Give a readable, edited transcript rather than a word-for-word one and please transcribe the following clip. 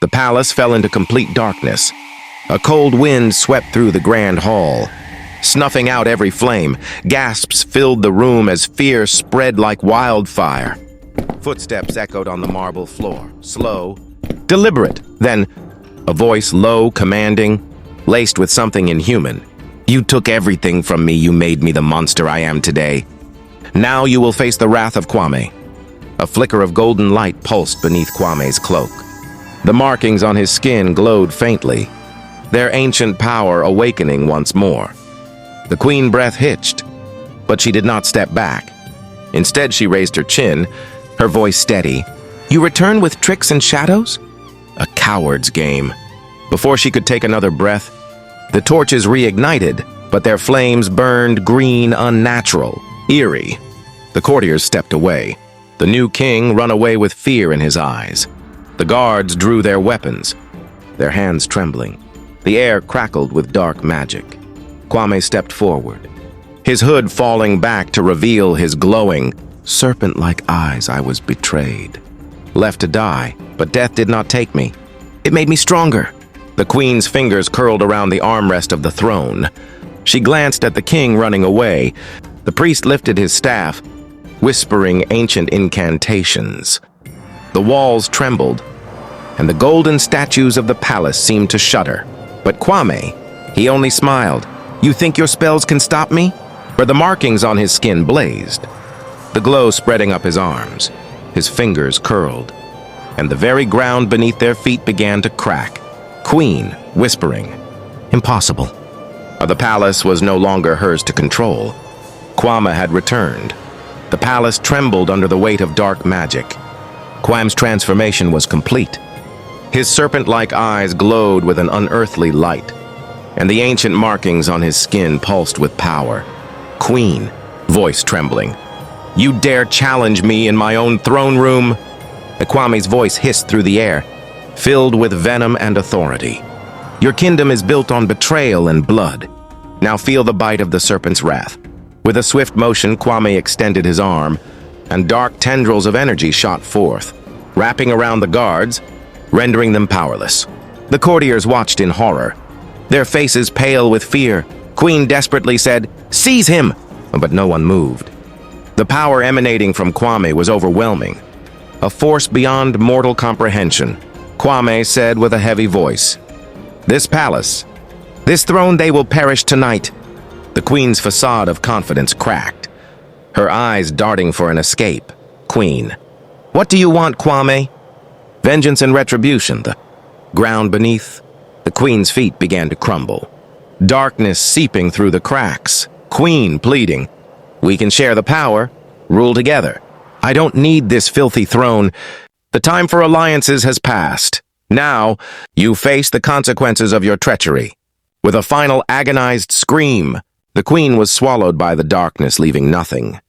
The palace fell into complete darkness. A cold wind swept through the grand hall, snuffing out every flame. Gasps filled the room as fear spread like wildfire. Footsteps echoed on the marble floor, slow, deliberate. Then, a voice low, commanding, laced with something inhuman. "You took everything from me. You made me the monster I am today. Now you will face the wrath of Kwame." A flicker of golden light pulsed beneath Kwame's cloak. The markings on his skin glowed faintly, their ancient power awakening once more. The queen breath hitched, but she did not step back. Instead, she raised her chin, her voice steady. "You return with tricks and shadows?" A coward's game. Before she could take another breath, the torches reignited, but their flames burned green, unnatural, eerie. The courtiers stepped away. The new king ran away with fear in his eyes. The guards drew their weapons, their hands trembling. The air crackled with dark magic. Kwame stepped forward, his hood falling back to reveal his glowing, serpent-like eyes. "I was betrayed, left to die, but death did not take me. It made me stronger." The queen's fingers curled around the armrest of the throne. She glanced at the king running away. The priest lifted his staff, whispering ancient incantations. The walls trembled, and the golden statues of the palace seemed to shudder. But Kwame, he only smiled. "You think your spells can stop me?" For the markings on his skin blazed, the glow spreading up his arms. His fingers curled, and the very ground beneath their feet began to crack. Queen, whispering, "Impossible." The palace was no longer hers to control. Kwame had returned. The palace trembled under the weight of dark magic. Kwame's transformation was complete. His serpent-like eyes glowed with an unearthly light, and the ancient markings on his skin pulsed with power. "Queen," voice trembling, "you dare challenge me in my own throne room?" Kwame's voice hissed through the air, filled with venom and authority. "Your kingdom is built on betrayal and blood. Now feel the bite of the serpent's wrath." With a swift motion, Kwame extended his arm, and dark tendrils of energy shot forth, wrapping around the guards, rendering them powerless. The courtiers watched in horror, their faces pale with fear. Queen desperately said, "Seize him!" But no one moved. The power emanating from Kwame was overwhelming, a force beyond mortal comprehension. Kwame said with a heavy voice, "This palace, this throne, they will perish tonight." The queen's facade of confidence cracked, her eyes darting for an escape. "Queen, what do you want, Kwame?" "Vengeance and retribution." The ground beneath the queen's feet began to crumble, darkness seeping through the cracks. Queen pleading, "We can share the power, rule together. I don't need this filthy throne. The time for alliances has passed. Now, you face the consequences of your treachery." With a final agonized scream, the queen was swallowed by the darkness, leaving nothing